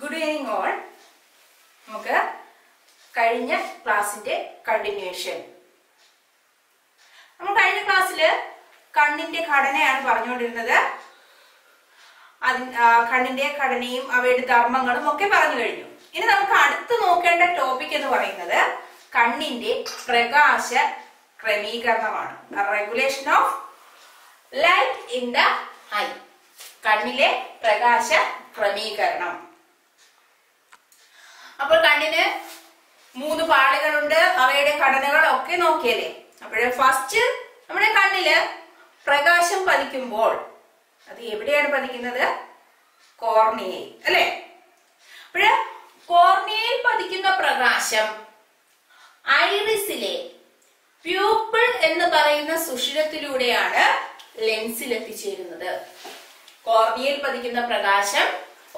Good evening all. നമുക്ക് കഴിഞ്ഞ ക്ലാസ്സിന്റെ കണ്ടിന്യൂവേഷൻ. നമ്മൾ കഴിഞ്ഞ ക്ലാസ്സിൽ കണ്ണിന്റെ ഘടനയാണ് പറഞ്ഞുകൊണ്ടിരുന്നത്. കണ്ണിന്റെ ഘടനയും അവയുടെ ധർമ്മങ്ങളും ഒക്കെ പറഞ്ഞു കഴിഞ്ഞു. ഇനി നമുക്ക് അടുത്ത് നോക്കേണ്ട ടോപ്പിക് എന്ന് പറയുന്നത് കണ്ണിന്റെ പ്രകാശ ക്രമീകരണമാണ്. Regulation of light in the I. കണ്ണിലെ പ്രകാശ ക്രമീകരണം. അപ്പോൾ കണ്ണിന് 3 പാളികളുണ്ട്. അവയുടെ ഘടനകളൊക്കെ നോക്കിയല്ലേ. അപ്പോഴേ ഫസ്റ്റ് നമ്മുടെ കണ്ണില് പ്രകാശം പതിക്കുമ്പോൾ അത് എവിടെയാണ് പതിക്കുന്നത്? കോർണിയയിൽ അല്ലെ. അപ്പോഴേ കോർണിയയിൽ പതിക്കുന്ന പ്രകാശം ഐറിസിലെ പ്യൂപ്പിൾ എന്ന് പറയുന്ന സുഷിരത്തിലൂടെയാണ് ലെൻസിൽ എത്തിച്ചേരുന്നത്. കോർണിയയിൽ പതിക്കുന്ന പ്രകാശം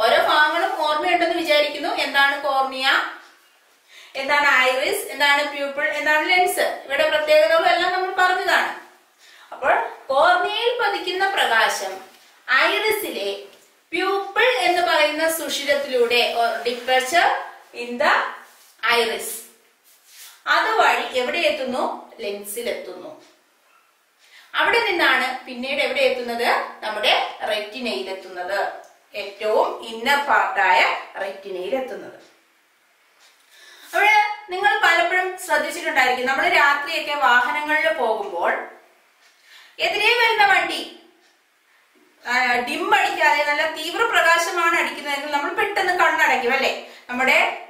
ഓരോ ഭാഗങ്ങളും ഓർമ്മയുണ്ടെന്ന് വിചാരിക്കുന്നു. എന്താണ് കോർണിയ, എന്താണ് ഐറിസ്, എന്താണ് പ്യൂപ്പിൾ, എന്താണ് ലെൻസ്, ഇവിടെ പ്രത്യേകതകളെല്ലാം നമ്മൾ പറഞ്ഞതാണ്. അപ്പോൾ കോർണിയയിൽ പതിക്കുന്ന പ്രകാശം ഐറിസിലെ പ്യൂപ്പിൾ എന്ന് പറയുന്ന സുഷിരത്തിലൂടെ ഡിപ്പർച്ചർ ഇൻ ദ ഐറിസ് അതുവഴി എവിടെ എത്തുന്നു? ലെൻസിൽ എത്തുന്നു. അവിടെ നിന്നാണ് പിന്നീട് എവിടെ എത്തുന്നത്? നമ്മുടെ റെറ്റിനയിൽ എത്തുന്നത്. ഏറ്റവും ഇന്നർ പാർട്ടായ റെറ്റിനയിൽ എത്തുന്നത്. അവിടെ നിങ്ങൾ പലപ്പോഴും ശ്രദ്ധിച്ചിട്ടുണ്ടായിരിക്കും, നമ്മൾ രാത്രിയൊക്കെ വാഹനങ്ങളിൽ പോകുമ്പോൾ എതിരെ വരുന്ന വണ്ടി ഡിം അടിക്കാതെ നല്ല തീവ്ര പ്രകാശമാണ് അടിക്കുന്നതെങ്കിൽ നമ്മൾ പെട്ടെന്ന് കണ്ണടയ്ക്കും അല്ലെ.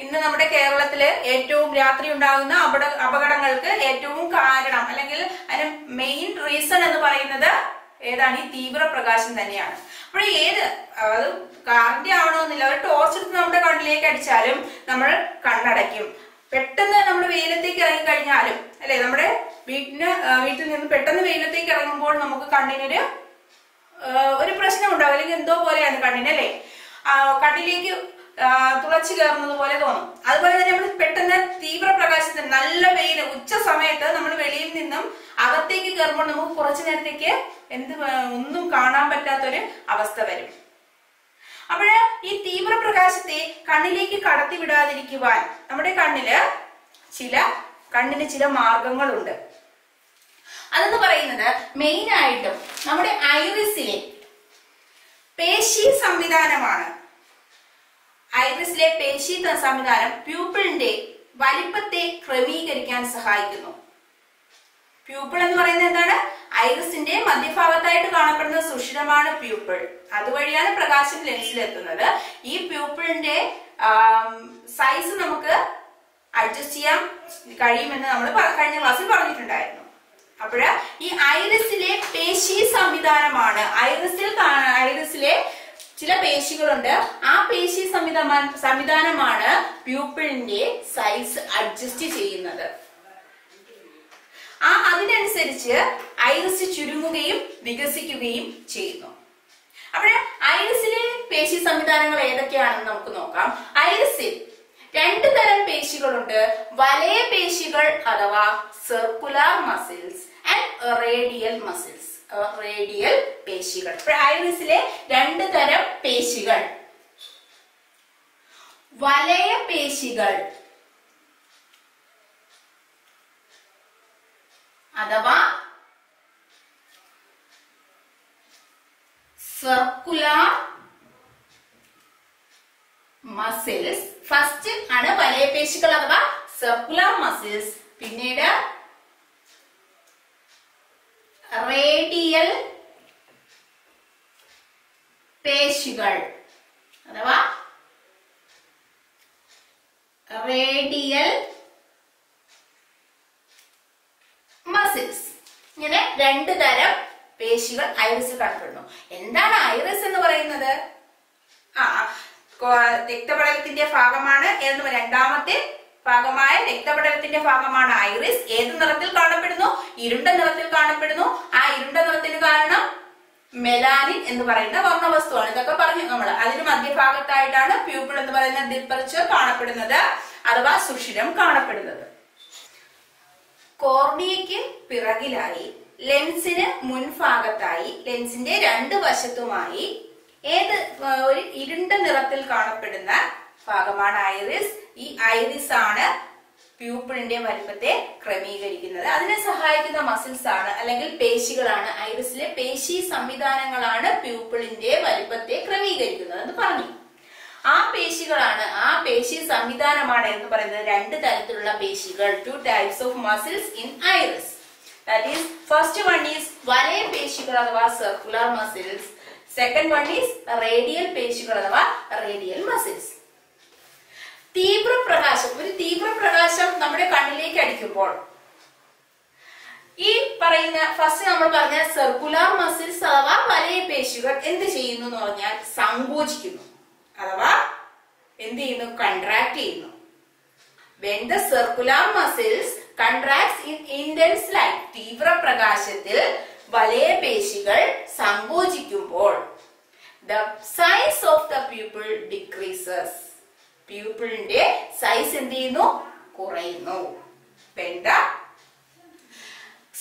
ഇന്ന് നമ്മുടെ കേരളത്തില് ഏറ്റവും രാത്രി ഉണ്ടാകുന്ന അപകടങ്ങൾക്ക് ഏറ്റവും കാരണം അല്ലെങ്കിൽ അതിന് മെയിൻ റീസൺ എന്ന് പറയുന്നത് ഏതാണ്? ഈ തീവ്ര പ്രകാശം തന്നെയാണ്. അപ്പോൾ അത് കാറിന്റെ ആവണമെന്നില്ല, ഒരു ടോർച്ച് എടുത്ത് നമ്മുടെ കണ്ണിലേക്ക് അടിച്ചാലും നമ്മൾ കണ്ണടയ്ക്കും. പെട്ടെന്ന് നമ്മൾ വെയിലത്തേക്ക് ഇറങ്ങി കഴിഞ്ഞാലും അല്ലെ, നമ്മുടെ വീട്ടിൽ നിന്ന് പെട്ടെന്ന് വെയിലത്തേക്ക് ഇറങ്ങുമ്പോൾ നമുക്ക് കണ്ണിനൊരു പ്രശ്നം ഉണ്ടാവും, അല്ലെങ്കിൽ എന്തോ പോലെയാണ് കണ്ണിനല്ലേ, കണ്ണിലേക്ക് തുളച്ചു കയറുന്നത് പോലെ തോന്നും. അതുപോലെ തന്നെ നമ്മൾ പെട്ടെന്ന് തീവ്ര പ്രകാശത്തിന് നല്ല വെയിൽ ഉച്ച സമയത്ത് നമ്മൾ വെളിയിൽ നിന്നും അകത്തേക്ക് കയറുമ്പോൾ നമുക്ക് കുറച്ചു നേരത്തേക്ക് ഒന്നും കാണാൻ പറ്റാത്തൊരു അവസ്ഥ വരും. അപ്പോഴ് ഈ തീവ്ര പ്രകാശത്തെ കണ്ണിലേക്ക് കടത്തിവിടാതിരിക്കുവാൻ നമ്മുടെ കണ്ണിന് ചില മാർഗങ്ങളുണ്ട്. അതെന്ന് പറയുന്നത് മെയിൻ ആയിട്ടും നമ്മുടെ ഐറിസിലെ പേശി സംവിധാനമാണ്. ഐറിസിലെ പേശി സംവിധാനം പ്യൂപ്പിളിന്റെ വലിപ്പത്തെ ക്രമീകരിക്കാൻ സഹായിക്കുന്നു. പ്യൂപ്പിൾ എന്ന് പറയുന്നത് എന്താണ്? ഐറിസിന്റെ മധ്യഭാഗത്തായിട്ട് കാണപ്പെടുന്ന സുഷിരമാണ് പ്യൂപ്പിൾ. അതുവഴിയാണ് പ്രകാശം ലെൻസിലെത്തുന്നത്. ഈ പ്യൂപ്പിളിന്റെ സൈസ് നമുക്ക് അഡ്ജസ്റ്റ് ചെയ്യാൻ കഴിയുമെന്ന് നമ്മൾ കഴിഞ്ഞ ക്ലാസ്സിൽ പറഞ്ഞിട്ടുണ്ടായിരുന്നു. അപ്പോഴ് ഈ ഐറിസിലെ പേശി സംവിധാനമാണ്, ഐറിസിലെ ചില പേശികളുണ്ട്, ആ പേശി സംവിധാനമാണ് പ്യൂപ്പിളിന്റെ സൈസ് അഡ്ജസ്റ്റ് ചെയ്യുന്നത്. അതിനനുസരിച്ച് ഐറിസ് ചുരുങ്ങുകയും വികസിക്കുകയും ചെയ്യുന്നു. അപ്പോൾ ഐറിസിലെ പേശി സംവിധാനങ്ങൾ ഏതൊക്കെയാണെന്ന് നമുക്ക് നോക്കാം. ഐറിസിൽ 2 തരം പേശികളുണ്ട്. വലയ പേശികൾ അഥവാ circular muscles and radial muscles. Radial പേശികൾ. ഐറിസിലെ 2 തരം പേശികൾ: വലയ പേശികൾ അഥവാ സർക്കുലർ മസിൽസ്. ഫസ്റ്റ് ആണ് വലയ പേശികൾ അഥവാ സർക്കുലർ മസിൽസ്. പിന്നീട് റേഡിയൽ പേശികൾ അഥവാ റേഡിയൽ മസിൽസ്. ഇങ്ങനെ 2 തരം പേശികൾ ഐറിസിൽ കാണപ്പെടുന്നു. എന്താണ് ഐറിസ് എന്ന് പറയുന്നത്? രക്തപടലത്തിന്റെ ഭാഗമാണ്. രണ്ടാമത്തെ ഭാഗമായ രക്തപടലത്തിന്റെ ഭാഗമാണ് ഐറിസ്. ഏത് നിറത്തിൽ കാണപ്പെടുന്നു? ഇരുണ്ട നിറത്തിൽ കാണപ്പെടുന്നു. ആ ഇരുണ്ട നിറത്തിന് കാരണം മെലാനിൻ എന്ന് പറയുന്ന വർണ്ണവസ്തുവാണ്. ഇതൊക്കെ പറഞ്ഞു നമ്മൾ. അതിന് മധ്യഭാഗത്തായിട്ടാണ് പ്യൂപ്പിൾ എന്ന് പറയുന്ന ഡിപ്പർച്ചർ കാണപ്പെടുന്നത് അഥവാ സുഷിരം കാണപ്പെടുന്നത്. കോർണിയയ്ക്ക് പിറകിലായി ലെൻസിന് മുൻഭാഗത്തായി ലെൻസിന്റെ 2 വശത്തുമായി ഒരു ഇരുണ്ട നിറത്തിൽ കാണപ്പെടുന്ന ഭാഗമാണ് ഐറിസ്. ഈ ഐറിസ് ആണ് പ്യൂപ്പിളിന്റെ വലിപ്പത്തെ ക്രമീകരിക്കുന്നത്. അതിനെ സഹായിക്കുന്ന മസിൽസ് ആണ് അല്ലെങ്കിൽ പേശികളാണ്. ഐറിസിലെ പേശി സംവിധാനങ്ങളാണ് പ്യൂപ്പിളിന്റെ വലിപ്പത്തെ ക്രമീകരിക്കുന്നത് എന്ന് പറഞ്ഞു. ആ പേശികളാണ്, ആ പേശി സംവിധാനമാണ് എന്ന് പറയുന്നത് രണ്ട് തരത്തിലുള്ള പേശികൾ. 2 types of muscles in iris. That is, first one is വലയ പേശികൾ അഥവാ circular muscles. Second one is radial പേശികൾ അഥവാ റേഡിയൽ മസിൽസ്. തീവ്രപ്രകാശം, ഒരു തീവ്രപ്രകാശം നമ്മുടെ കണ്ണിലേക്ക് അടിക്കുമ്പോൾ ഈ പറയുന്ന ഫസ്റ്റ് നമ്മൾ പറഞ്ഞ സർക്കുലർ മസിൽസ് അഥവാ വലയ പേശികൾ എന്ത് ചെയ്യുന്നു എന്ന് പറഞ്ഞാൽ സങ്കോചിക്കുന്നു അഥവാ എന്ത് ചെയ്യുന്നു, കൺട്രാക്ട് ചെയ്യുന്നു. When the circular muscles contracts in intense light, തീവ്രപ്രകാശത്തിൽ വലയ പേശികൾ സങ്കോചിക്കുമ്പോൾ the size of the pupil decreases. പ്യൂപ്പിളിന്റെ സൈസ് എന്ത് ചെയ്യുന്നു, കുറയുന്നു. When the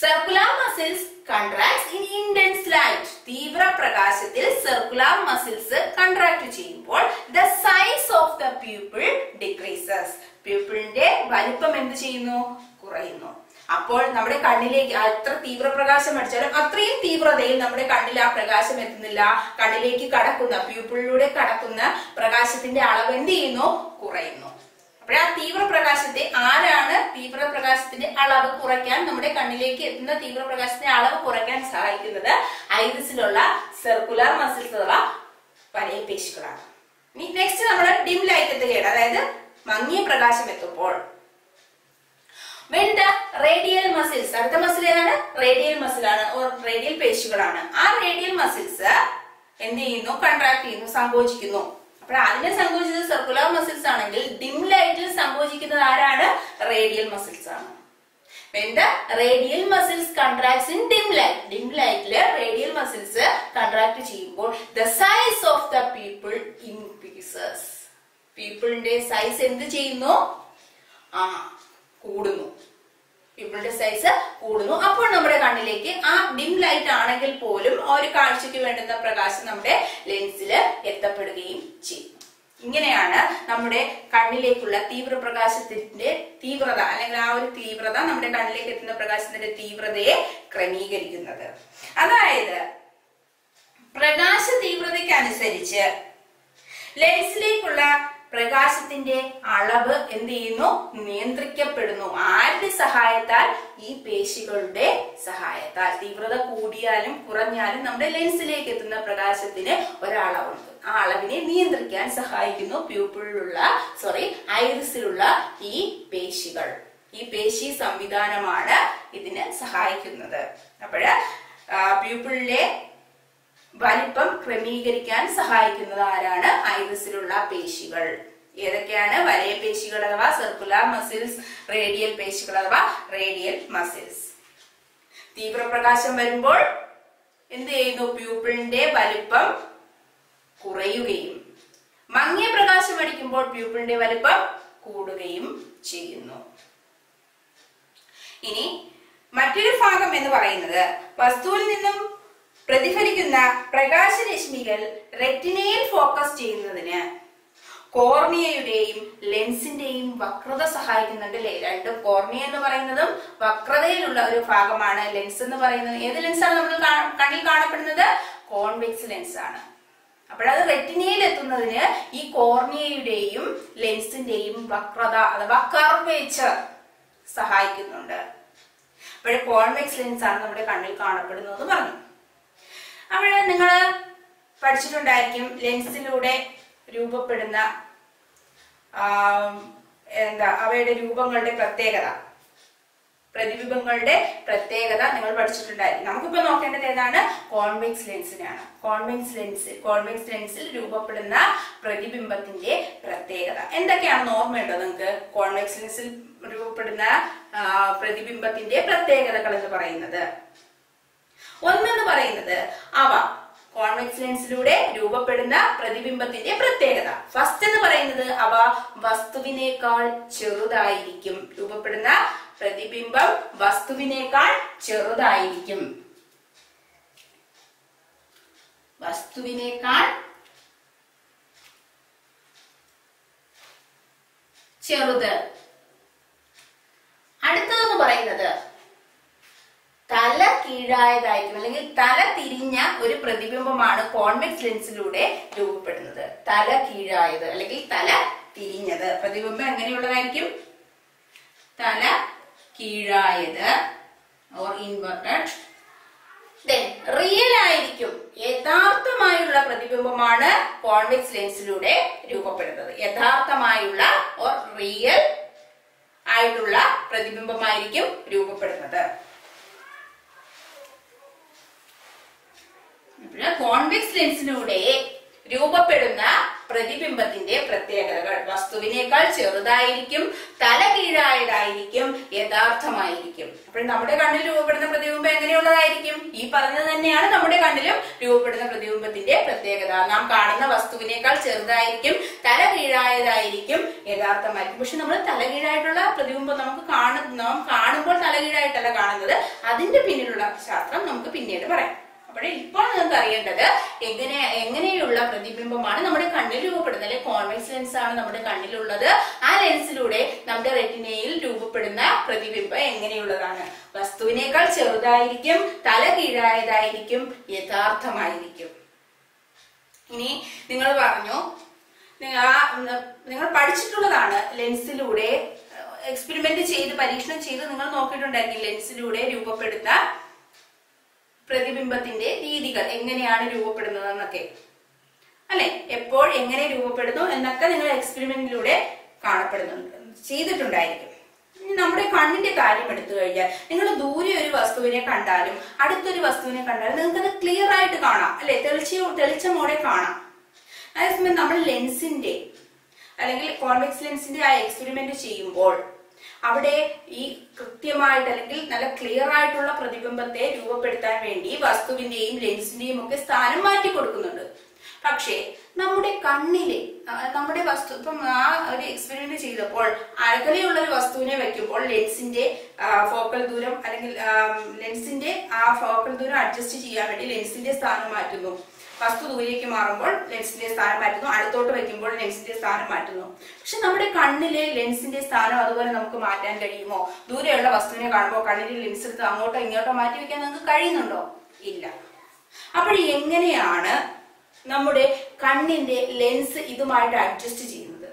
circular muscles contracts in intense light, തീവ്രപ്രകാശത്തിൽ സർക്കുലർ മസിൽസ് കൺട്രാക്ട് ചെയ്യുമ്പോൾ the size of the pupil decreases. പ്യൂപ്പിളിന്റെ വലിപ്പം എന്ത് ചെയ്യുന്നു, കുറയുന്നു. അപ്പോൾ നമ്മുടെ കണ്ണിലേക്ക് എത്ര തീവ്രപ്രകാശം അടിച്ചാലും അത്രയും തീവ്രതയിൽ നമ്മുടെ കണ്ണിൽ ആ പ്രകാശം എത്തുന്നില്ല. കണ്ണിലേക്ക് കടക്കുന്ന, പ്യൂപ്പിളിലൂടെ കടക്കുന്ന പ്രകാശത്തിന്റെ അളവ് എന്ത് ചെയ്യുന്നു, കുറയുന്നു. ആ തീവ്രപ്രകാശത്തെ ആരാണ് തീവ്രപ്രകാശത്തിന്റെ അളവ് കുറയ്ക്കാൻ, നമ്മുടെ കണ്ണിലേക്ക് എത്തുന്ന തീവ്രപ്രകാശത്തിന്റെ അളവ് കുറയ്ക്കാൻ സഹായിക്കുന്നത് ഐറിസിലുള്ള സർക്കുലർ മസിൽസ് അഥവാ വലയ പേശികളാണ്. ഇനി നെക്സ്റ്റ് നമ്മൾ ഡിം ലൈറ്റ് എത്തുകയാണ്, അതായത് മങ്ങിയ പ്രകാശം എത്തുമ്പോൾ. When the radial muscles, അടുത്ത മസിൽ ഏതാണ്, റേഡിയൽ മസിലാണ്, റേഡിയൽ പേശികളാണ്. ആ റേഡിയൽ മസിൽസ് എന്ത് ചെയ്യുന്നു, കൺട്രാക്ട് ചെയ്യുന്നു, സങ്കോചിക്കുന്നു. അപ്പോൾ അതിനെ സങ്കോചിച്ചത് സർക്കുലർ മസിൽസ് ആണെങ്കിൽ ഡിം ലൈറ്റിൽ സങ്കോചിക്കുന്നത് ആരാണ്, റേഡിയൽ മസിൽസ് ആണ്. When the radial muscles contracts in dim light, dim lightല് റേഡിയൽ മസിൽസ് കൺട്രാക്ട് ചെയ്യുമ്പോൾ the size of the pupil increases. പീപ്പിളിന്റെ സൈസ് എന്ത് ചെയ്യുന്നു, കൂടുന്നു. പീപ്പിളിന്റെ സൈസ് കൂടുന്നു. അപ്പോൾ നമ്മുടെ കണ്ണിലേക്ക് ആ ഡിം ലൈറ്റ് ആണെങ്കിൽ പോലും ഒരു കാഴ്ചയ്ക്ക് വേണ്ടുന്ന പ്രകാശം നമ്മുടെ ലെൻസിൽ എത്തപ്പെടുകയും ചെയ്യും. ഇങ്ങനെയാണ് നമ്മുടെ കണ്ണിലേക്കുള്ള തീവ്രപ്രകാശത്തിന്റെ തീവ്രത അല്ലെങ്കിൽ ആ ഒരു തീവ്രത നമ്മുടെ കണ്ണിലേക്ക് എത്തുന്ന പ്രകാശത്തിന്റെ തീവ്രതയെ ക്രമീകരിക്കുന്നത്. അതായത് പ്രകാശ തീവ്രതയ്ക്ക് അനുസരിച്ച് ലെൻസിലേക്കുള്ള പ്രകാശത്തിന്റെ അളവ് എന്ത് ചെയ്യുന്നു, നിയന്ത്രിക്കപ്പെടുന്നു. ആരുടെ സഹായത്താൽ, ഈ പേശികളുടെ സഹായത്താൽ. തീവ്രത കൂടിയാലും കുറഞ്ഞാലും നമ്മുടെ ലെൻസിലേക്ക് എത്തുന്ന പ്രകാശത്തിന് ഒരളവുണ്ട്. ആ അളവിനെ നിയന്ത്രിക്കാൻ സഹായിക്കുന്നു ഐറിസിലുള്ള ഈ പേശികൾ. ഈ പേശി സംവിധാനമാണ് ഇതിന് സഹായിക്കുന്നത്. അപ്പോഴ് പ്യൂപ്പിളിലെ വലിപ്പം ക്രമീകരിക്കാൻ സഹായിക്കുന്നത് ആരാണ്, ഐറിസിലുള്ള പേശികൾ. ഏതൊക്കെയാണ്, വലയ പേശികൾ അഥവാ സർക്കുലർ മസിൽസ്, റേഡിയൽ പേശികൾ അഥവാ റേഡിയൽ മസിൽസ്. തീവ്രപ്രകാശം വരുമ്പോൾ എന്ത് ചെയ്യുന്നു, പ്യൂപ്പിളിന്റെ വലിപ്പം കുറയുകയും മങ്ങിയ പ്രകാശം അടിക്കുമ്പോൾ പ്യൂപ്പിളിന്റെ വലിപ്പം കൂടുകയും ചെയ്യുന്നു. ഇനി മറ്റൊരു ഭാഗം എന്ന് പറയുന്നത് വസ്തുവിൽ നിന്നും പ്രതിഫലിക്കുന്ന പ്രകാശരശ്മികൾ റെറ്റിനയിൽ ഫോക്കസ് ചെയ്യുന്നതിന് കോർണിയയുടെയും ലെൻസിന്റെയും വക്രത സഹായിക്കുന്നുണ്ട് അല്ലെ. രണ്ടും, കോർണിയ എന്ന് പറയുന്നതും വക്രതയിലുള്ള ഒരു ഭാഗമാണ്. ലെൻസ് എന്ന് പറയുന്നത് ഏത് ലെൻസാണ് നമ്മൾ കണ്ണിൽ കാണപ്പെടുന്നത്, കോൺവെക്സ് ലെൻസ് ആണ്. അപ്പോഴത് റെറ്റിനയിൽ എത്തുന്നതിന് ഈ കോർണിയയുടെയും ലെൻസിന്റെയും വക്രത അഥവാ കർവേച്ചർ സഹായിക്കുന്നുണ്ട്. അപ്പോഴേ കോൺവെക്സ് ലെൻസ് ആണ് നമ്മുടെ കണ്ണിൽ കാണപ്പെടുന്നത് എന്ന് പറഞ്ഞു. അപ്പോൾ നിങ്ങൾ പഠിച്ചിട്ടുണ്ടായിരിക്കും ലെൻസിലൂടെ രൂപപ്പെടുന്ന അവയുടെ രൂപങ്ങളുടെ പ്രത്യേകത, പ്രതിബിംബങ്ങളുടെ പ്രത്യേകത നിങ്ങൾ പഠിച്ചിട്ടുണ്ടായിരിക്കും. നമുക്കിപ്പോ നോക്കേണ്ടത് ഏതാണ്, കോൺവെക്സ് ലെൻസിനാണ്. കോൺവെക്സ് ലെൻസിൽ രൂപപ്പെടുന്ന പ്രതിബിംബത്തിന്റെ പ്രത്യേകത എന്തൊക്കെയാണെന്ന് ഓർമ്മയുണ്ടോ നിങ്ങൾക്ക്? കോൺവെക്സ് ലെൻസിൽ രൂപപ്പെടുന്ന പ്രതിബിംബത്തിന്റെ പ്രത്യേകതകൾ എന്ന് പറയുന്നത്, ഒന്നെന്ന് പറയുന്നത് അവ കോൺവെക്സ് ലെൻസിലൂടെ രൂപപ്പെടുന്ന പ്രതിബിംബത്തിന്റെ പ്രത്യേകത. ഫസ്റ്റ് എന്ന് പറയുന്നത് അവ വസ്തുവിനേക്കാൾ ചെറുതായിരിക്കും. രൂപപ്പെടുന്ന പ്രതിബിംബം വസ്തുവിനേക്കാൾ ചെറുതായിരിക്കും. വസ്തുവിനേക്കാൾ ചെറുത്. അടുത്തതെന്ന് പറയുന്നത് തല കീഴായതായിരിക്കും അല്ലെങ്കിൽ തല തിരിഞ്ഞ ഒരു പ്രതിബിംബമാണ് കോൺവെക്സ് ലെൻസിലൂടെ രൂപപ്പെടുന്നത്. തല കീഴായത് അല്ലെങ്കിൽ തല തിരിഞ്ഞത് പ്രതിബിംബം എങ്ങനെയുള്ളതായിരിക്കും? തല കീഴായത് ഓർ ഇൻവെർട്ടഡ്. ദെൻ റിയൽ ആയിരിക്കും, യഥാർത്ഥമായുള്ള പ്രതിബിംബമാണ് കോൺവെക്സ് ലെൻസിലൂടെ രൂപപ്പെടുന്നത്. യഥാർത്ഥമായുള്ള ഓർ റിയൽ ആയിട്ടുള്ള പ്രതിബിംബമായിരിക്കും രൂപപ്പെടുന്നത്. കോൺവെക്സ് ലെൻസിലൂടെ രൂപപ്പെടുന്ന പ്രതിബിംബത്തിന്റെ പ്രത്യേകതകൾ: വസ്തുവിനേക്കാൾ ചെറുതായിരിക്കും, തല കീഴായതായിരിക്കും, യഥാർത്ഥമായിരിക്കും. അപ്പോൾ നമ്മുടെ കണ്ണിൽ രൂപപ്പെടുന്ന പ്രതിബിംബം എങ്ങനെയുള്ളതായിരിക്കും? ഈ പറഞ്ഞത് തന്നെയാണ് നമ്മുടെ കണ്ണിലും രൂപപ്പെടുന്ന പ്രതിബിംബത്തിന്റെ പ്രത്യേകത. നാം കാണുന്ന വസ്തുവിനേക്കാൾ ചെറുതായിരിക്കും, തല കീഴായതായിരിക്കും, യഥാർത്ഥമായിരിക്കും. പക്ഷെ നമ്മൾ തലകീഴായിട്ടുള്ള പ്രതിബിംബം നാം കാണുമ്പോൾ തലകീഴായിട്ടല്ല കാണുന്നത്. അതിന്റെ പിന്നിലുള്ള ശാസ്ത്രം നമുക്ക് പിന്നീട് പറയാം. അപ്പോൾ ഇപ്പോൾ നിങ്ങൾക്ക് അറിയേണ്ടത് എങ്ങനെയുള്ള പ്രതിബിംബമാണ് നമ്മുടെ കണ്ണിൽ രൂപപ്പെടുന്നത്. അല്ലെങ്കിൽ കോൺവെക്സ് ലെൻസ് ആണ് നമ്മുടെ കണ്ണിലുള്ളത്. ആ ലെൻസിലൂടെ നമ്മുടെ റെറ്റിനയിൽ രൂപപ്പെടുന്ന പ്രതിബിംബം എങ്ങനെയുള്ളതാണ്? വസ്തുവിനേക്കാൾ ചെറുതായിരിക്കും, തല കീഴായതായിരിക്കും, യഥാർത്ഥമായിരിക്കും. ഇനി നിങ്ങൾ പറഞ്ഞു, നിങ്ങൾ പഠിച്ചിട്ടുള്ളതാണ് ലെൻസിലൂടെ എക്സ്പെരിമെന്റ് ചെയ്ത് പരീക്ഷണം ചെയ്ത് നിങ്ങൾ നോക്കിയിട്ടുണ്ടായിരിക്കും ലെൻസിലൂടെ രൂപപ്പെടുന്ന പ്രതിബിംബത്തിന്റെ രീതികൾ എങ്ങനെയാണ് രൂപപ്പെടുന്നത് എന്നൊക്കെ അല്ലെ. എപ്പോൾ എങ്ങനെ രൂപപ്പെടുന്നു എന്നൊക്കെ നിങ്ങൾ എക്സ്പെരിമെന്റിലൂടെ ചെയ്തിട്ടുണ്ടായിരിക്കും. നമ്മുടെ കണ്ണിന്റെ കാര്യം എടുത്തു കഴിഞ്ഞാൽ നിങ്ങൾ ദൂരെ ഒരു വസ്തുവിനെ കണ്ടാലും അടുത്തൊരു വസ്തുവിനെ കണ്ടാലും നിങ്ങൾക്ക് അത് ക്ലിയർ ആയിട്ട് കാണാം അല്ലെ, തെളിച്ചമോടെ കാണാം. അതേസമയം നമ്മൾ ലെൻസിന്റെ അല്ലെങ്കിൽ കോൺവെക്സ് ലെൻസിന്റെ ആ എക്സ്പെരിമെന്റ് ചെയ്യുമ്പോൾ അവിടെ ഈ കൃത്യമായിട്ട് അല്ലെങ്കിൽ നല്ല ക്ലിയർ ആയിട്ടുള്ള പ്രതിബിംബത്തെ രൂപപ്പെടുത്താൻ വേണ്ടി വസ്തുവിന്റെയും ലെൻസിന്റെയും ഒക്കെ സ്ഥാനം മാറ്റി കൊടുക്കുന്നുണ്ട്. പക്ഷേ നമ്മുടെ കണ്ണിലെ നമ്മുടെ വസ്തു ഇപ്പം ആ ഒരു എക്സ്പെരിമെന്റ് ചെയ്തപ്പോൾ അകലെയുള്ള ഒരു വസ്തുവിനെ വെക്കുമ്പോൾ ലെൻസിന്റെ ഫോക്കൽ ദൂരം അല്ലെങ്കിൽ ലെൻസിന്റെ ആ ഫോക്കൽ ദൂരം അഡ്ജസ്റ്റ് ചെയ്യാൻ വേണ്ടി ലെൻസിന്റെ സ്ഥാനം മാറ്റുന്നു. വസ്തു ദൂരേക്ക് മാറുമ്പോൾ ലെൻസിന്റെ സ്ഥാനം മാറ്റുന്നു, അടുത്തോട്ട് വെക്കുമ്പോൾ ലെൻസിന്റെ സ്ഥാനം മാറ്റുന്നു. പക്ഷെ നമ്മുടെ കണ്ണിലെ ലെൻസിന്റെ സ്ഥാനം അതുപോലെ നമുക്ക് മാറ്റാൻ കഴിയുമോ? ദൂരെയുള്ള വസ്തുവിനെ കാണുമ്പോൾ കണ്ണിലെ ലെൻസ് എടുത്ത് അങ്ങോട്ടോ ഇങ്ങോട്ടോ മാറ്റി വെക്കാൻ നമുക്ക് കഴിയുന്നുണ്ടോ? ഇല്ല. അപ്പോൾ എങ്ങനെയാണ് നമ്മുടെ കണ്ണിന്റെ ലെൻസ് ഇതുമായിട്ട് അഡ്ജസ്റ്റ് ചെയ്യുന്നത്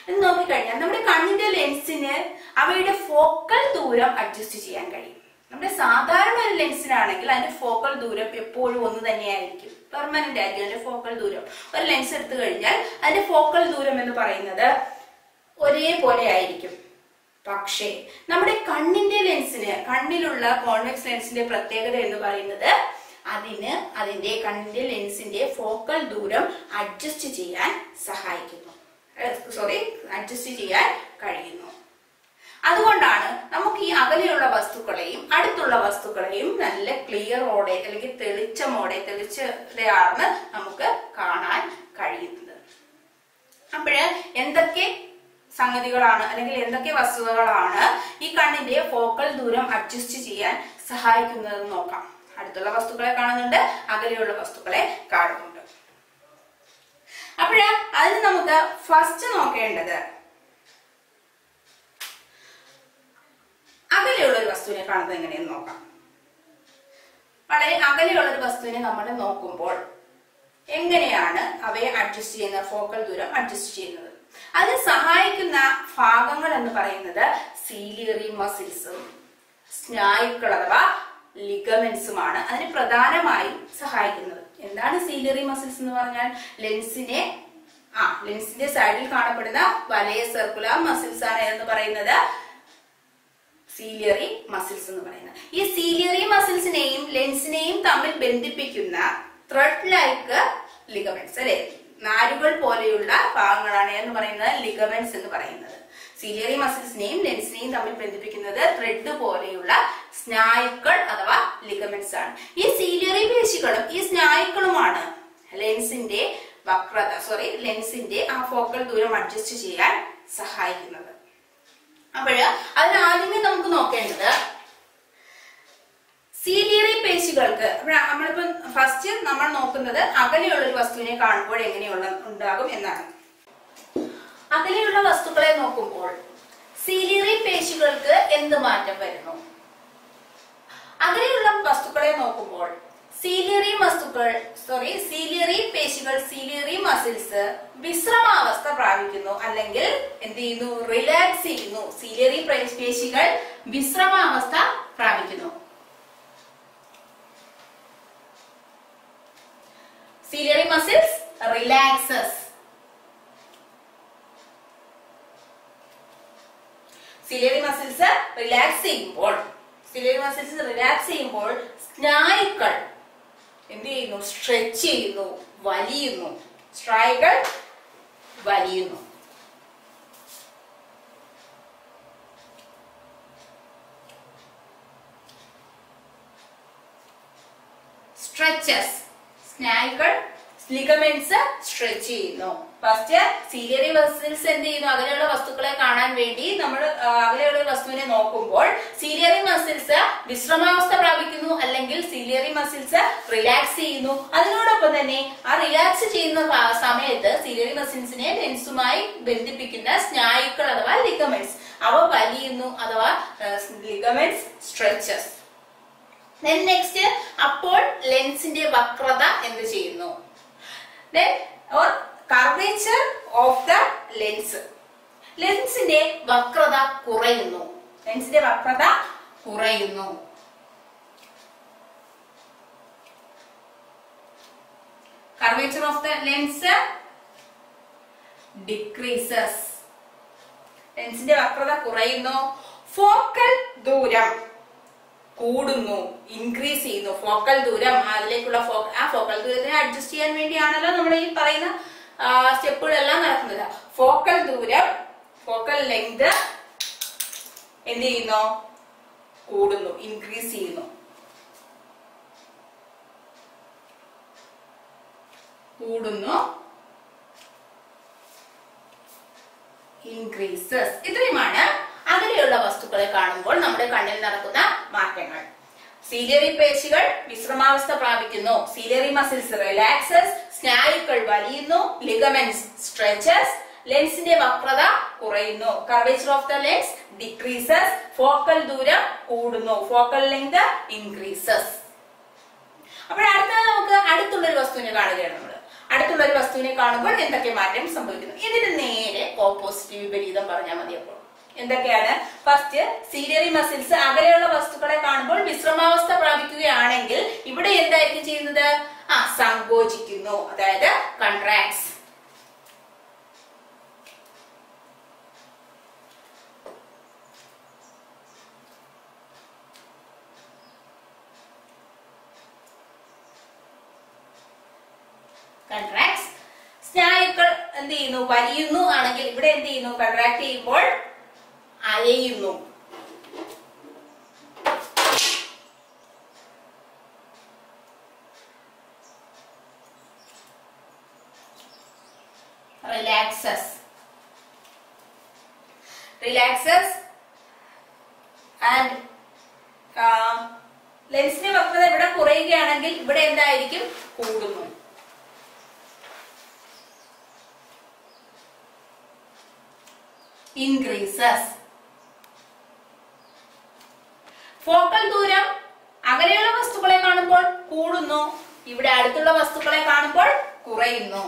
എന്ന് നോക്കിക്കഴിഞ്ഞാൽ നമ്മുടെ കണ്ണിന്റെ ലെൻസിന് അവയുടെ ഫോക്കൽ ദൂരം അഡ്ജസ്റ്റ് ചെയ്യാൻ കഴിയും. നമ്മുടെ സാധാരണ ഒരു ലെൻസിനാണെങ്കിൽ അതിന്റെ ഫോക്കൽ ദൂരം എപ്പോഴും ഒന്ന് തന്നെയായിരിക്കും, പെർമനന്റ് ആയിരിക്കും. അതിന്റെ ഫോക്കൽ ദൂരം ഒരു ലെൻസ് എടുത്തു കഴിഞ്ഞാൽ അതിന്റെ ഫോക്കൽ ദൂരം എന്ന് പറയുന്നത് ഒരേപോലെ ആയിരിക്കും. പക്ഷേ നമ്മുടെ കണ്ണിന്റെ ലെൻസിന്, കണ്ണിലുള്ള കോൺവെക്സ് ലെൻസിന്റെ പ്രത്യേകത എന്ന് പറയുന്നത് അതിന്റെ കണ്ണിന്റെ ലെൻസിന്റെ ഫോക്കൽ ദൂരം അഡ്ജസ്റ്റ് ചെയ്യാൻ കഴിയുന്നു. അതുകൊണ്ടാണ് നമുക്ക് ഈ അകലെയുള്ള വസ്തുക്കളെയും അടുത്തുള്ള വസ്തുക്കളെയും നല്ല ക്ലിയറോടെ അല്ലെങ്കിൽ തെളിച്ചതയാർന്ന് നമുക്ക് കാണാൻ കഴിയുന്നത്. അപ്പോഴ് എന്തൊക്കെ സംഗതികളാണ് അല്ലെങ്കിൽ എന്തൊക്കെ വസ്തുതകളാണ് ഈ കണ്ണിന്റെ ഫോക്കൽ ദൂരം അഡ്ജസ്റ്റ് ചെയ്യാൻ സഹായിക്കുന്നതെന്ന് നോക്കാം. അടുത്തുള്ള വസ്തുക്കളെ കാണുന്നുണ്ട്, അകലെയുള്ള വസ്തുക്കളെ കാണുന്നുണ്ട്. അപ്പോഴ് അതിന് നമുക്ക് ഫസ്റ്റ് നോക്കേണ്ടത് അകലെയുള്ള ഒരു വസ്തുവിനെ കാണുന്നത് എങ്ങനെയെന്ന് നോക്കാം. വളരെ അകലെയുള്ള ഒരു വസ്തുവിനെ നമ്മൾ നോക്കുമ്പോൾ എങ്ങനെയാണ് അവയെ അഡ്ജസ്റ്റ് ചെയ്യുന്നത്, ഫോക്കൽ ദൂരം അഡ്ജസ്റ്റ് ചെയ്യുന്നത്? അതിന് സഹായിക്കുന്ന ഭാഗങ്ങൾ എന്ന് പറയുന്നത് സീലിയറി മസിൽസും സ്നായുക്കൾ അഥവാ ലിഗമെന്റ്സുമാണ് അതിന് പ്രധാനമായും സഹായിക്കുന്നത്. എന്താണ് സീലിയറി മസിൽസ് എന്ന് പറഞ്ഞാൽ? ലെൻസിന്റെ സൈഡിൽ കാണപ്പെടുന്ന വലിയ സർക്കുലർ മസിൽസ് ആണ് എന്ന് പറയുന്നത് സീലിയറി മസിൽസ് എന്ന് പറയുന്നത്. ഈ സീലിയറി മസിൽസിനെയും ലെൻസിനെയും തമ്മിൽ ബന്ധിപ്പിക്കുന്ന ത്രെഡ് ലൈക്ക് ലിഗമെന്റ്സ് അല്ലെ, നാരുകൾ പോലെയുള്ള ഭാഗങ്ങളാണ് എന്ന് പറയുന്നത് ലിഗമെന്റ്സ് എന്ന് പറയുന്നത്. സീലിയറി മസിൽസിനെയും ലെൻസിനെയും തമ്മിൽ ബന്ധിപ്പിക്കുന്നത് ത്രെഡ് പോലെയുള്ള സ്നായുക്കൾ അഥവാ ലിഗമെന്റ്സ് ആണ്. ഈ സീലിയറി പേശികളും ഈ സ്നായുക്കളുമാണ് ലെൻസിന്റെ ആ ഫോക്കൽ ദൂരം അഡ്ജസ്റ്റ് ചെയ്യാൻ സഹായിക്കുന്നത്. അപ്പോഴ് അതിനാദ്യമേ നമുക്ക് നോക്കേണ്ടത് സീലിയറി പേശികൾക്ക്. നമ്മളിപ്പോ ഫസ്റ്റ് നമ്മൾ നോക്കുന്നത് അകലെയുള്ള ഒരു വസ്തുവിനെ കാണുമ്പോൾ എങ്ങനെയുള്ള ഉണ്ടാകും എന്നാണ്. അകലെയുള്ള വസ്തുക്കളെ നോക്കുമ്പോൾ സീലിയറി പേശികൾക്ക് എന്ത് മാറ്റം വരുന്നു? അകലെയുള്ള വസ്തുക്കളെ നോക്കുമ്പോൾ സീലിയറി പേശികൾ, സീലിയറി മസിൽസ് വിശ്രമാവസ്ഥ പ്രാപിക്കുന്നു, അല്ലെങ്കിൽ എന്ത് ചെയ്യുന്നു? റിലാക്സ് ചെയ്യുന്നു. സീലിയറി പേശികൾ വിശ്രമാവസ്ഥ പ്രാപിക്കുന്നു. Ciliary muscles relaxes. Ciliary muscles relax ചെയ്യുമ്പോൾ സ്നായുക്കൾ എന്ത് ചെയ്യുന്നു? സ്ട്രെച്ച് ചെയ്യുന്നു, വലിയുന്നു. സ്നായുക്കൾ വലിയുന്നു. സ്ട്രെച്ചസ്, സ്നായുക്കൾ ലിഗമെന്റ്സ് സ്ട്രെച്ച് ചെയ്യുന്നു. ഫസ്റ്റ് സീലിയറി മസിൽസ് എന്ത് ചെയ്യുന്നു? അകലെയുള്ള വസ്തുക്കളെ കാണാൻ വേണ്ടി നമ്മൾ അകലെയുള്ള വസ്തുവിനെ നോക്കുമ്പോൾ സീലിയറി മസിൽസ് വിശ്രമാവസ്ഥ പ്രാപിക്കുന്നു, അല്ലെങ്കിൽ സീലിയറി മസിൽസ് റിലാക്സ് ചെയ്യുന്നു. അതിനോടൊപ്പം തന്നെ ആ റിലാക്സ് ചെയ്യുന്ന സമയത്ത് സീലിയറി മസിൽസിനെ ലെൻസുമായി ബന്ധിപ്പിക്കുന്ന സ്നായുക്കൾ അഥവാ ലിഗമെന്റ്സ് അവ വലിയുന്നു, അഥവാ ലിഗമെന്റ്സ് സ്ട്രെച്ചസ്. നെക്സ്റ്റ്, അപ്പോൾ ലെൻസിന്റെ വക്രത എന്ത് ചെയ്യുന്നു? Curvature of the lens. ലെൻസിന്റെ വക്രത കുറയുന്നു. Curvature of the lens decreases. ലെൻസിന്റെ വക്രത കുറയുന്നു. ഫോക്കൽ ദൂരം കൂടുന്നു, ഇൻക്രീസ് ചെയ്യുന്നു. ഫോക്കൽ ദൂരം, അതിലേക്കുള്ള ഫോക്കൽ ദൂരത്തിനെ അഡ്ജസ്റ്റ് ചെയ്യാൻ വേണ്ടിയാണല്ലോ നമ്മൾ ഈ പറയുന്ന സ്റ്റെപ്പുകളെല്ലാം നടക്കുന്നത്. ഫോക്കൽ ദൂരം, ഫോക്കൽ ലെങ്ത് എന്ത് ചെയ്യുന്നു? കൂടുന്നു, ഇൻക്രീസ് ചെയ്യുന്നു. ഇൻക്രീസസ്. ഇത്രയുമാണ് അകലെയുള്ള വസ്തുക്കളെ കാണുമ്പോൾ നമ്മുടെ കണ്ണിൽ നടക്കുന്ന മാറ്റങ്ങൾ. സീലിയറി പേശികൾ വിശ്രമാവസ്ഥ പ്രാപിക്കുന്നു, സീലിയറി മസിൽസ് റിലാക്സസ്, സ്നായുക്കൾ വലിയുന്നു, ലിഗമെന്റ്സ് സ്ട്രെച്ചസ്, ലെൻസിന്റെ വക്രത കുറയുന്നു, curvature of the lens decreases, focal ദൂരം കൂടുന്നു, ഫോക്കൽ ലെങ്ത് ഇൻക്രീസസ്. അപ്പോൾ അടുത്തത് നമുക്ക് അടുത്തുള്ളൊരു വസ്തുവിനെ കാണുകയാണ്. നമ്മൾ അടുത്തുള്ളൊരു വസ്തുവിനെ കാണുമ്പോൾ എന്തൊക്കെ മാറ്റം സംഭവിക്കുന്നു? ഇതിന് നേരെ ഓപ്പോസിറ്റ് വിപരീതം പറഞ്ഞാൽ മതി. അപ്പോൾ എന്തൊക്കെയാണ്? ഫസ്റ്റ്, സീലിയറി മസിൽസ് അകലെയുള്ള വസ്തുക്കളെ കാണുമ്പോൾ വിശ്രമാവസ്ഥ പ്രാപിക്കുകയാണെങ്കിൽ ഇവിടെ എന്തായിരിക്കും ചെയ്യുന്നത്? സങ്കോചിക്കുന്നു, അതായത് കൺട്രാക്ട്സ്. സ്നായുക്കൾ എന്ത് ചെയ്യുന്നു? വലിയുന്നു ആണെങ്കിൽ ഇവിടെ എന്ത് ചെയ്യുന്നു? കൺട്രാക്ട് ചെയ്യുമ്പോൾ അയയുന്നു. റിലാക്സസ് ആൻഡ് ലെൻസിന്റെ വക്രത ഇവിടെ കുറയുകയാണെങ്കിൽ ഇവിടെ എന്തായിരിക്കും? കൂടുന്നു. ഇൻക്രീസസ്. ഫോക്കൽ ദൂരം അകലെയുള്ള വസ്തുക്കളെ കാണുമ്പോൾ കൂടുന്നു, ഇവിടെ അടുത്തുള്ള വസ്തുക്കളെ കാണുമ്പോൾ കുറയുന്നു.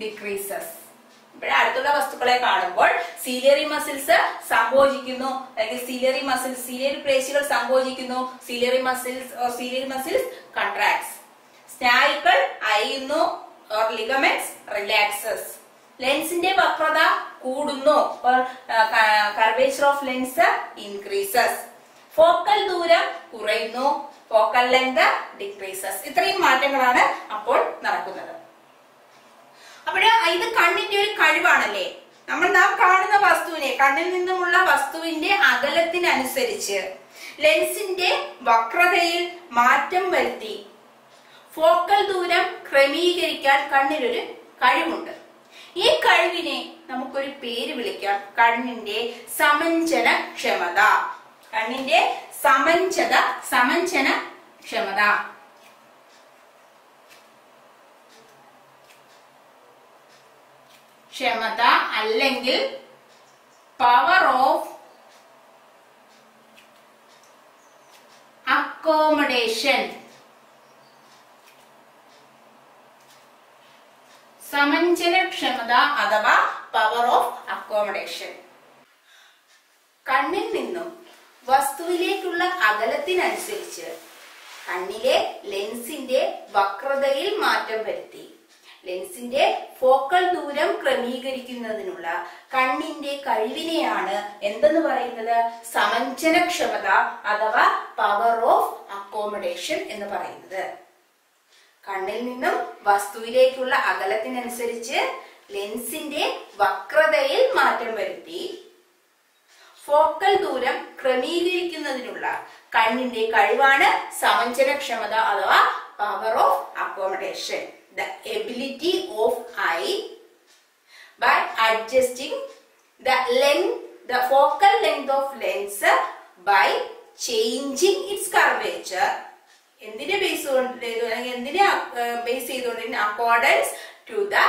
ഡിക്രീസസ്. ഇവിടെ അടുത്തുള്ള വസ്തുക്കളെ കാണുമ്പോൾ സീലിയറി മസിൽസ് സങ്കോചിക്കുന്നു, അല്ലെങ്കിൽ സീലിയറി പേശികൾ സങ്കോചിക്കുന്നു, സീലിയറി മസിൽസ് കൺട്രാക്ട്സ്. സ്നായുക്കൾ അയയുന്നു, ലിഗമെന്റ്സ് റിലാക്സസ്. ലെൻസിന്റെ വക്രത കൂടുന്നു, curvature of lens increases. Focal ദൂരം കുറയുന്നു, ഫോക്കൽ ലെങ്ത് ഡിക്രീസസ്. ഇത്രയും മാറ്റങ്ങളാണ് അപ്പോൾ നടക്കുന്നത്. അപ്പോഴ് ഇത് കണ്ണിന്റെ ഒരു കഴിവാണല്ലേ. നാം കാണുന്ന വസ്തുവിനെ, കണ്ണിൽ നിന്നുമുള്ള വസ്തുവിന്റെ അകലത്തിനനുസരിച്ച് ലെൻസിന്റെ വക്രതയിൽ മാറ്റം വരുത്തി ഫോക്കൽ ദൂരം ക്രമീകരിക്കാൻ കണ്ണിനൊരു കഴിവുണ്ട്. ഈ കഴിവിനെ നമുക്കൊരു പേര് വിളിക്കാം, കണ്ണിന്റെ സമഞ്ജന ക്ഷമത. കണ്ണിന്റെ സമഞ്ജന ക്ഷമത. ക്ഷമത അല്ലെങ്കിൽ പവർ ഓഫ് അക്കോമഡേഷൻ. സമഞ്ജനക്ഷമത അഥവാ പവർ ഓഫ് അക്കോമഡേഷൻ. കണ്ണിൽ നിന്നും വസ്തുവിലേക്കുള്ള അകലത്തിനനുസരിച്ച് കണ്ണിലെ ലെൻസിന്റെ വക്രതയിൽ മാറ്റം വരുത്തി ലെൻസിന്റെ ഫോക്കൽ ദൂരം ക്രമീകരിക്കുന്നതിനുള്ള കണ്ണിന്റെ കഴിവിനെയാണ് എന്തെന്ന് പറയുന്നത്? സമഞ്ജനക്ഷമത അഥവാ പവർ ഓഫ് അക്കോമഡേഷൻ എന്ന് പറയുന്നത്. കണ്ണിൽ നിന്നും വസ്തുവിലേക്കുള്ള അകലത്തിനനുസരിച്ച് ലെൻസിന്റെ വക്രതയിൽ മാറ്റം വരുത്തി ഫോക്കൽ ദൂരം ക്രമീകരിക്കുന്നതിനുള്ള കണ്ണിന്റെ കഴിവാണ് സമഞ്ജനക്ഷമത അഥവാ power of accommodation. The ability of eye by adjusting the focal length of lens by changing its curvature. എന്തിനെ ബേസ് ചെയ്തുകൊണ്ട് accordance to the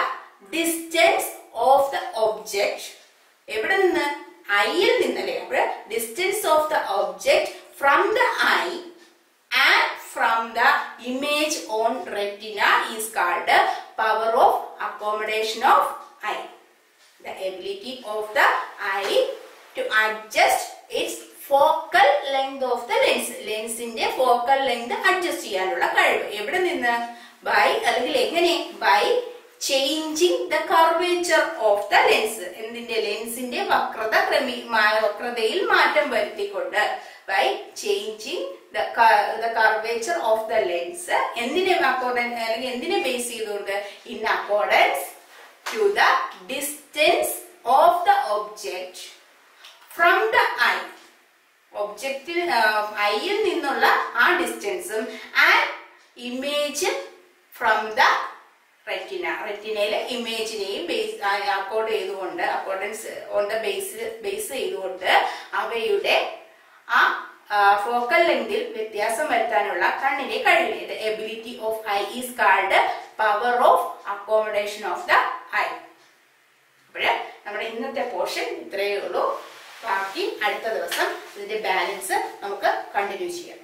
distance of the object. എവിടെ നിന്ന്? ഐയിൽ നിന്നല്ലേ? അപ്പോൾ distance of the object from the eye and from the image on retina is called power of accommodation of eye. The ability of the eye to adjust its focal length of the lens. ലെൻസിന്റെ focal length adjust ചെയ്യാനുള്ള കഴിവ് എവിടെ നിന്ന്? by അല്ലെങ്കിൽ എങ്ങനെ? by changing the curvature of the lens. എന്തിന്റെ? ലെൻസിന്റെ വക്രതയിൽ മാറ്റം വരുത്തിക്കൊണ്ട് by changing the curvature of the lens. എന്തിനെ ബേസ് ചെയ്തുകൊണ്ട്? in accordance to the distance of the object from the eye. Object ഐയിൽ നിന്നുള്ള ആ ഡിസ്റ്റൻസും and image from the retina. റെറ്റിനയിലെ ഇമേജിനെയും അക്കോർഡ് ചെയ്തുകൊണ്ട് അക്കോർഡൻസ് ഓൺ ദ ബേസ് ചെയ്തുകൊണ്ട് അവയുടെ ആ ഫോക്കൽ ലെങ്തിൽ വ്യത്യാസം വരുത്താനുള്ള കണ്ണിന്റെ കഴിവിനെ the ability of eye is called power of accommodation of the eye. അപ്പോൾ നമ്മുടെ ഇന്നത്തെ പോർഷൻ ഇത്രയേ ഉള്ളൂ. ബാക്കി അടുത്ത ദിവസം ഇതിന്റെ ബാലൻസ് നമുക്ക് കണ്ടിന്യൂ ചെയ്യാം.